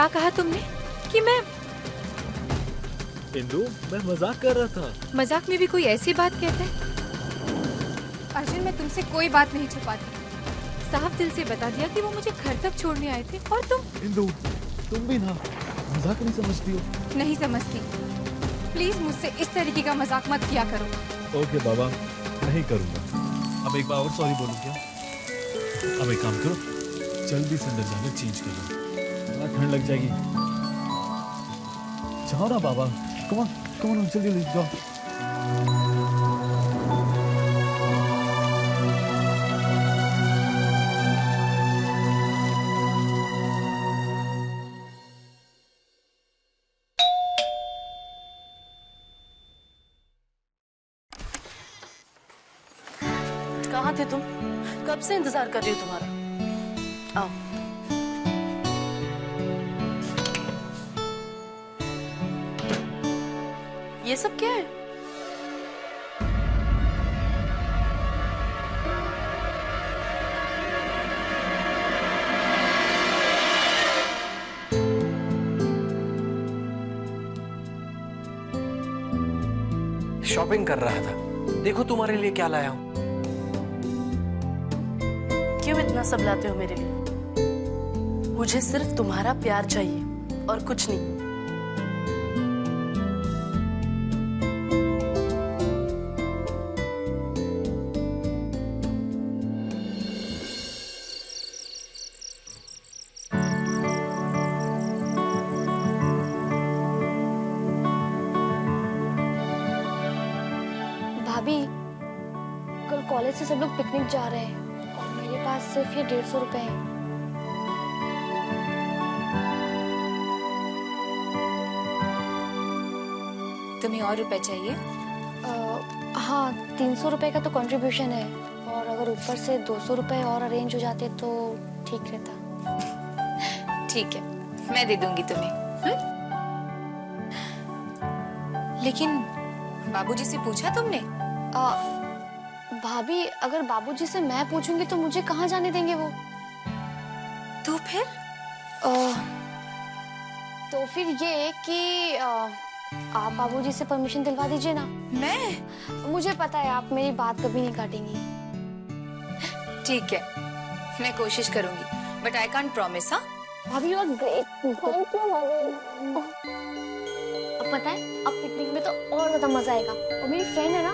क्या कहा तुमने कि मैं? इंदु, मैं मजाक कर रहा था। मजाक में भी कोई ऐसी बात कहता है? अर्जुन, मैं तुमसे कोई बात नहीं छुपाती। साफ दिल से बता दिया कि वो मुझे घर तक छोड़ने आए थे और तुम? इंदु, तुम भी ना मजाक नहीं समझती हो। नहीं समझती। प्लीज मुझसे इस तरीके का मजाक मत किया करो। ओके बाबा, नहीं करूँगा। अब एक बार और सॉरी बोलूँ क्या? अब एक काम करो, जल्दी से अंदर जाकर चेंज कर लो, वहाँ ठंड लग जाएगी। जाओ ना बाबा, कम ऑन जल्दी जल्दी जाओ। कहाँ थे तुम? कब से इंतजार कर रही हूँ तुम्हारा। आओ। ये सब क्या है? शॉपिंग कर रहा था, देखो तुम्हारे लिए क्या लाया हूं। क्यों इतना सब लाते हो मेरे लिए? मुझे सिर्फ तुम्हारा प्यार चाहिए और कुछ नहीं। भाभी, कल कॉलेज से सब लोग पिकनिक जा रहे हैं और मेरे पास सिर्फ ये 150 रुपए हैं। तुम्हें और रुपए चाहिए? हाँ, 300 रुपए का तो कंट्रीब्यूशन है और अगर ऊपर से 200 रुपए और अरेंज हो जाते तो ठीक रहता। ठीक है, मैं दे दूंगी तुम्हें। लेकिन बाबूजी से पूछा तुमने? भाभी, अगर बाबूजी से मैं पूछूंगी तो मुझे कहाँ जाने देंगे वो? तो फिर? तो फिर ये कि आप बाबूजी से परमिशन दिलवा दीजिए ना। मैं? मुझे पता है आप मेरी बात कभी नहीं काटेंगी। ठीक है, मैं कोशिश करूंगी, बट आई कांट प्रॉमिस। हाँ भाभी, you are great. Thank you भाभी। अब पता है, अब पिकनिक में तो और ज्यादा मजा आएगा। और मेरी फ्रेंड है ना।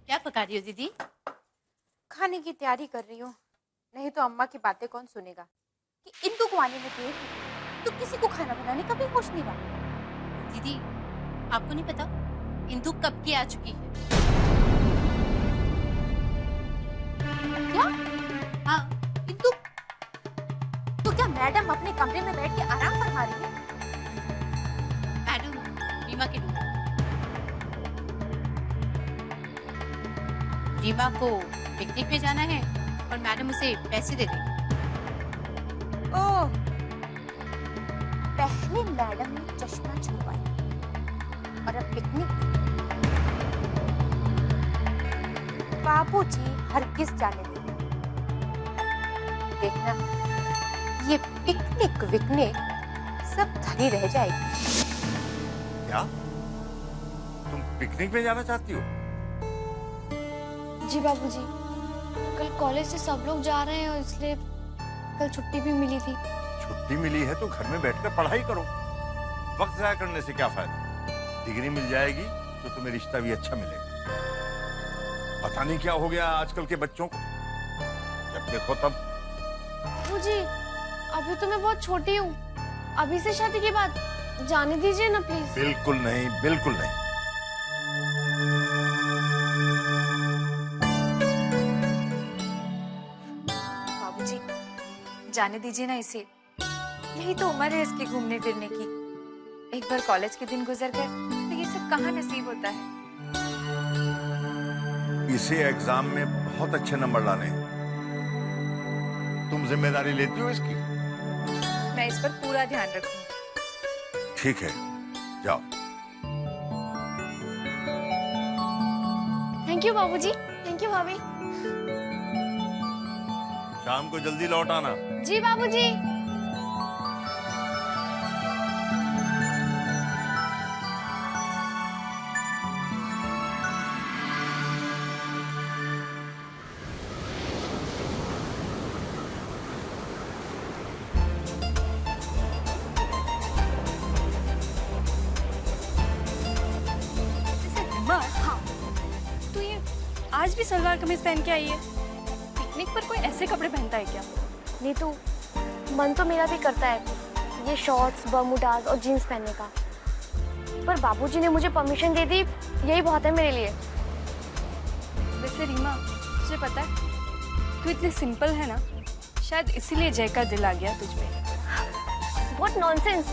क्या पका रही हो दीदी? खाने की तैयारी कर रही हूँ। नहीं तो अम्मा की बातें कौन सुनेगा कि इंदु को आने में देर हुई, तो किसी को खाना बनाने का भी होश नहीं रहा। दीदी, आपको नहीं पता इंदु कब की आ चुकी है? क्या? हाँ। इंदु? तो क्या मैडम अपने कमरे में बैठ के आराम फरमा रही है? मैडम रीमा के रूम। रीमा को पिकनिक पे जाना है और मैडम उसे पैसे दे देंगी। ओह, पहले मैडम ने चश्मा छुड़वाया और अब पिकनिक। बाबूजी हरगिज जाने देंगे। देखना, ये पिकनिक विकनिक सब धरी रह जाएगी। क्या? तुम पिकनिक में जाना चाहती हो? जी बाबूजी, कल कॉलेज से सब लोग जा रहे हैं और इसलिए कल छुट्टी भी मिली थी। छुट्टी मिली है तो घर में बैठकर पढ़ाई करो। वक्त जाया करने से क्या फायदा? डिग्री मिल जाएगी तो तुम्हें रिश्ता भी अच्छा मिलेगा। पता नहीं क्या हो गया आजकल के बच्चों को, जब देखो तब। बाबूजी, अभी तो मैं बहुत छोटी हूँ। अभी से शादी के बाद जाने दीजिए ना प्लीज। बिल्कुल नहीं, बिल्कुल नहीं। बाबूजी, जाने दीजिए ना इसे। यही तो उम्र है इसकी घूमने फिरने की। एक बार कॉलेज के दिन गुजर गए तो ये सब कहाँ नसीब होता है। इसे एग्जाम में बहुत अच्छे नंबर लाने हैं। तुम जिम्मेदारी लेती हो इसकी? मैं इस पर पूरा ध्यान रखूंगी। ठीक है, जाओ। थैंक यू बाबूजी। थैंक यू भाभी। शाम को जल्दी लौट आना। जी बाबूजी। हाँ, तो ये आज भी सलवार कमीज पहन के आई है। पिकनिक पर कोई ऐसे कपड़े पहनता है क्या? नहीं तो मन तो मेरा भी करता है ये शॉर्ट्स, बर्मुडाज और जीन्स पहनने का, पर बाबूजी ने मुझे परमिशन दे दी, यही बहुत है मेरे लिए। वैसे रीमा, तुझे पता है तू इतने सिंपल है ना, शायद इसीलिए जय का दिल आ गया तुझ पे। What nonsense.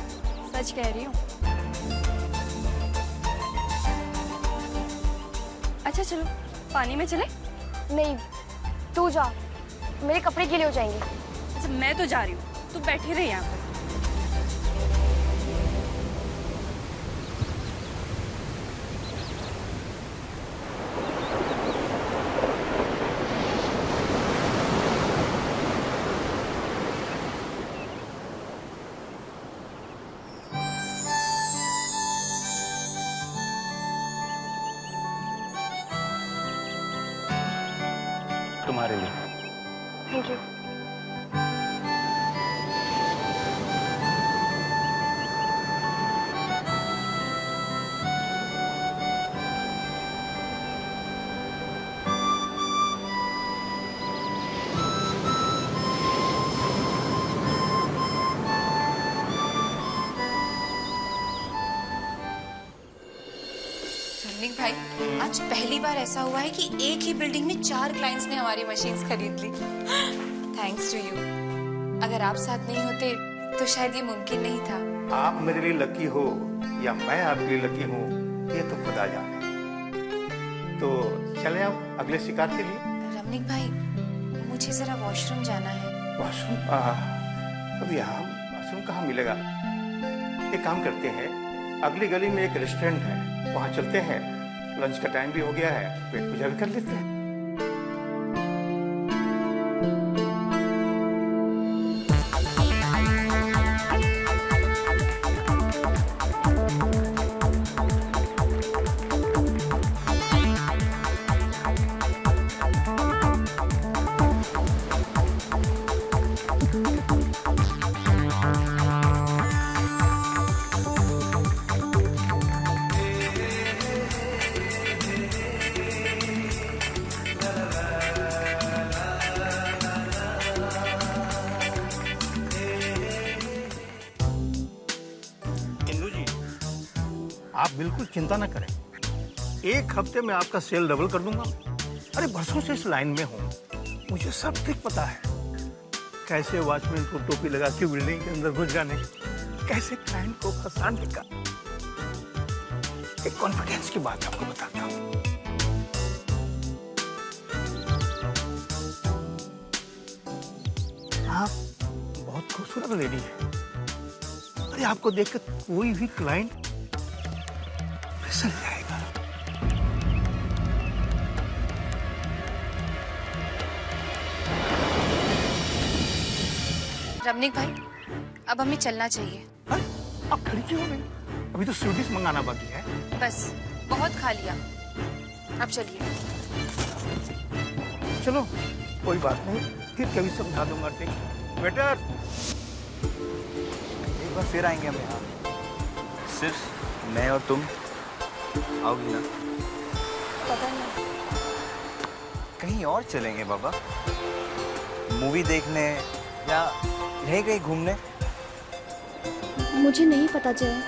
सच कह रही हूँ। अच्छा चलो पानी में चले। नहीं, तू जा, मेरे कपड़े गीले हो जाएंगे। अच्छा मैं तो जा रही हूँ, तू बैठी रही यहाँ पर। तुम्हारे लिए। Thank you. रमनीक भाई, आज पहली बार ऐसा हुआ है कि एक ही बिल्डिंग में 4 क्लाइंट्स ने हमारी मशीन्स खरीद ली। Thanks to you. अगर आप साथ नहीं होते तो शायद ये मुमकिन नहीं था। आप मेरे लिए लकी हो या मैं आपके लिए लकी हूँ, ये तो खुदा जाने। तो चलें आप अगले शिकार के लिए। रमनीक भाई, मुझे जरा वॉशरूम जाना है। वॉशरूम? अब यहाँ वॉशरूम कहाँ मिलेगा? एक काम करते हैं, अगली गली में एक रेस्टोरेंट है, वहाँ चलते हैं। लंच का टाइम भी हो गया है, पेट पूजा भी कर लेते हैं। आप बिल्कुल चिंता न करें, एक हफ्ते में आपका सेल डबल कर दूंगा। अरे बरसों से इस लाइन में हूँ, मुझे सब ट्रिक पता है। कैसे वॉचमैन को टोपी लगा के बिल्डिंग के अंदर घुस जाने, कैसे क्लाइंट को फंसाने का। एक कॉन्फिडेंस की बात आपको बताता हूँ। आप बहुत खूबसूरत लेडी है। अरे आपको देखकर कोई भी क्लाइंट फिसल जाएगा। रमनीक भाई, अब हमें चलना चाहिए। अरे आप खड़ी क्यों हो गई? अभी तो स्वीट मंगाना बाकी है। बस बहुत खा लिया, अब चलिए। चलो कोई बात नहीं, फिर कभी समझा दूंगा। ठीक, वेटर। एक बार फिर आएंगे हम यहाँ, सिर्फ मैं और तुम। आओगी ना? पता नहीं। कहीं और चलेंगे बाबा, मूवी देखने या यहीं कहीं घूमने। मुझे नहीं पता जय।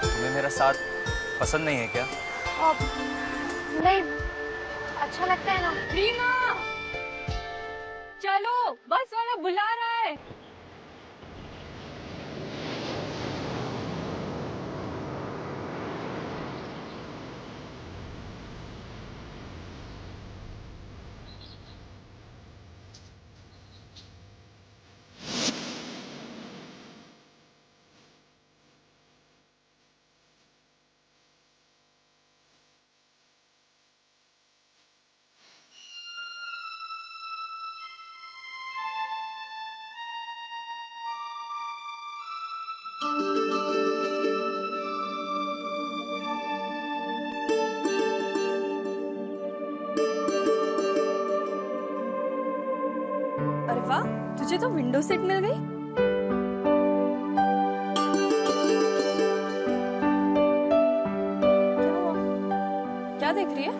तुम्हें मेरा साथ पसंद नहीं है क्या? नहीं, अच्छा लगता है ना। रीमा, चलो, बस वाला बुला रहा है। अरे वाह, तुझे तो विंडो सीट मिल गई। क्या हुआ? क्या देख रही है?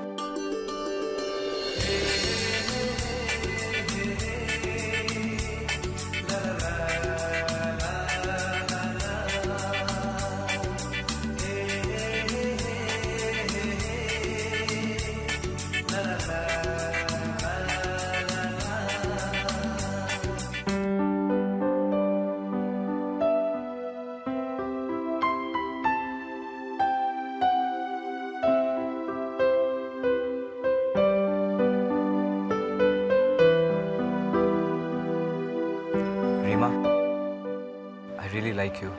Reema, I really like you.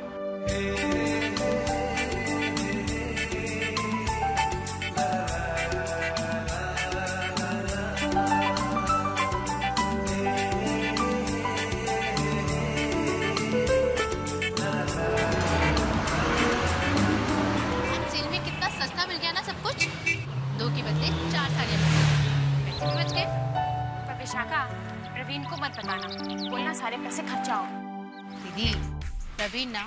Sale में कितना सस्ता मिल गया ना सब कुछ। 2 के बदले 4 साड़ियाँ मिल गई। पैसे भी बच गए। पर विशाखा, प्रवीण को मत बताना, बोलना सारे पैसे खर्चाओ। दीदी, प्रवीण ना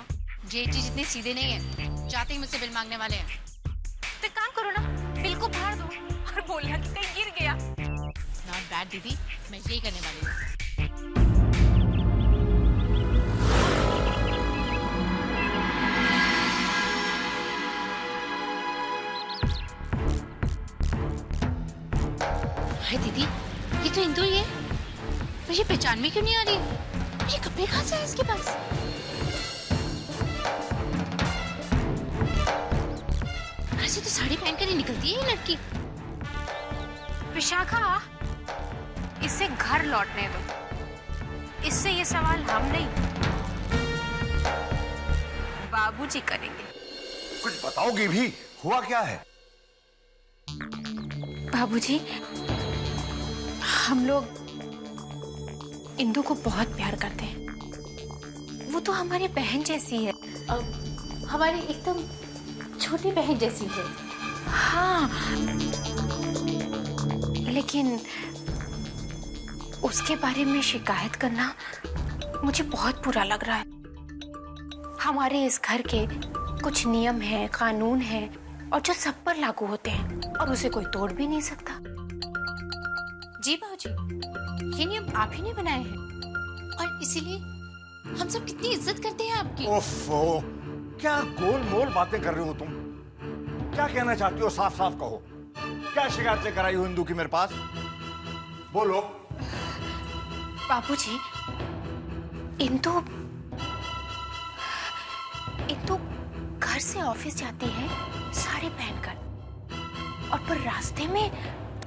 जेठी जितने सीधे नहीं है, जाते ही मुझसे बिल मांगने वाले हैं। तो एक काम करो ना, बिल को फाड़ दो और बोलना कि कहीं गिर गया। नॉट बैड दीदी, मैं यही करने वाली हूँ। हाय दीदी, ये तो इंदु ही है। मुझे पहचान में क्यों नहीं आ रही? ये कपड़े कहाँ से हैं इसके पास? ऐसे तो साड़ी पहनकर ही निकलती है ये लड़की। विशाखा, इसे घर लौटने दो। इससे ये सवाल हम नहीं, बाबूजी करेंगे। कुछ बताओगी भी, हुआ क्या है? बाबूजी, हम लोग इंदु को बहुत प्यार करते हैं। वो तो हमारी बहन जैसी है। हमारी एकदम छोटी बहन जैसी है। हाँ, लेकिन उसके बारे में शिकायत करना मुझे बहुत बुरा लग रहा है। हमारे इस घर के कुछ नियम हैं, कानून हैं और जो सब पर लागू होते हैं और उसे कोई तोड़ भी नहीं सकता। जी बाबूजी, ये नियम आप ही ने बनाए हैं और इसीलिए हम सब कितनी इज्जत करते हैं आपकी। ओफो, क्या गोलमोल बातें कर रही हो तुम? क्या कहना चाहती हो? साफ साफ कहो। क्या शिकायत लेकर आई हो इंदु की मेरे पास? बोलो। बाबूजी, इंदु घर से ऑफिस जाती है साड़ी पहनकर और पर रास्ते में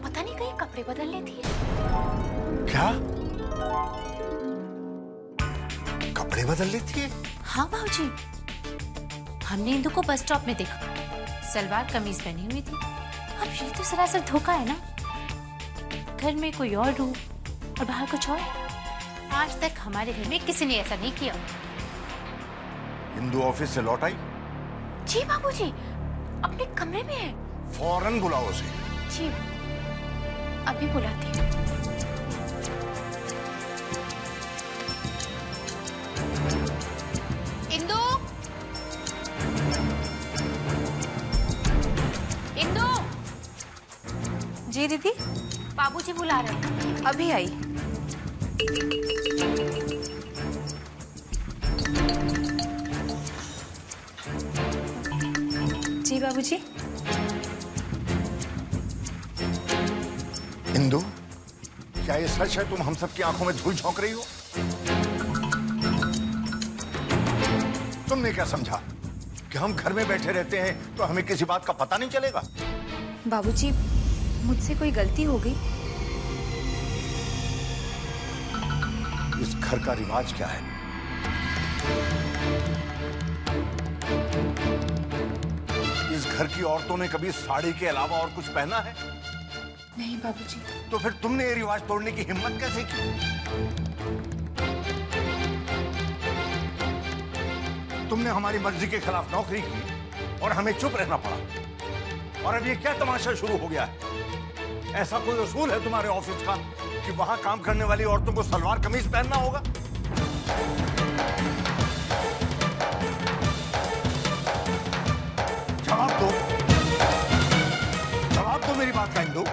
पता नहीं कहीं कपड़े बदल लेती है। क्या? कपड़े बदल लेती है? हाँ बाबूजी, हमने इंदु को बस स्टॉप में देखा, सलवार कमीज पहनी हुई थी। अब ये तो सरासर धोखा है ना। घर में कोई और रूप और बाहर कुछ और। आज तक हमारे घर में किसी ने ऐसा नहीं किया। इंदु ऑफिस से लौट आई? जी बाबूजी, अपने कमरे में है। फौरन बुलाओ उसे। जी, अभी बुलाती हूँ। इंदु, इंदु। जी दीदी, बाबूजी बुला रहे हैं, अभी आई। जी बाबूजी। इंदु, क्या ये सच है तुम हम सबकी आंखों में धूल झोंक रही हो? तुमने क्या समझा कि हम घर में बैठे रहते हैं तो हमें किसी बात का पता नहीं चलेगा? बाबूजी, मुझसे कोई गलती हो गई? इस घर का रिवाज क्या है? इस घर की औरतों ने कभी साड़ी के अलावा और कुछ पहना है? नहीं बाबूजी। तो फिर तुमने ये रिवाज तोड़ने की हिम्मत कैसे की? तुमने हमारी मर्जी के खिलाफ नौकरी की और हमें चुप रहना पड़ा। और अब ये क्या तमाशा शुरू हो गया है? ऐसा कोई उसूल है तुम्हारे ऑफिस का कि वहां काम करने वाली औरतों को सलवार कमीज पहनना होगा? जवाब दो मेरी बात का इंदु।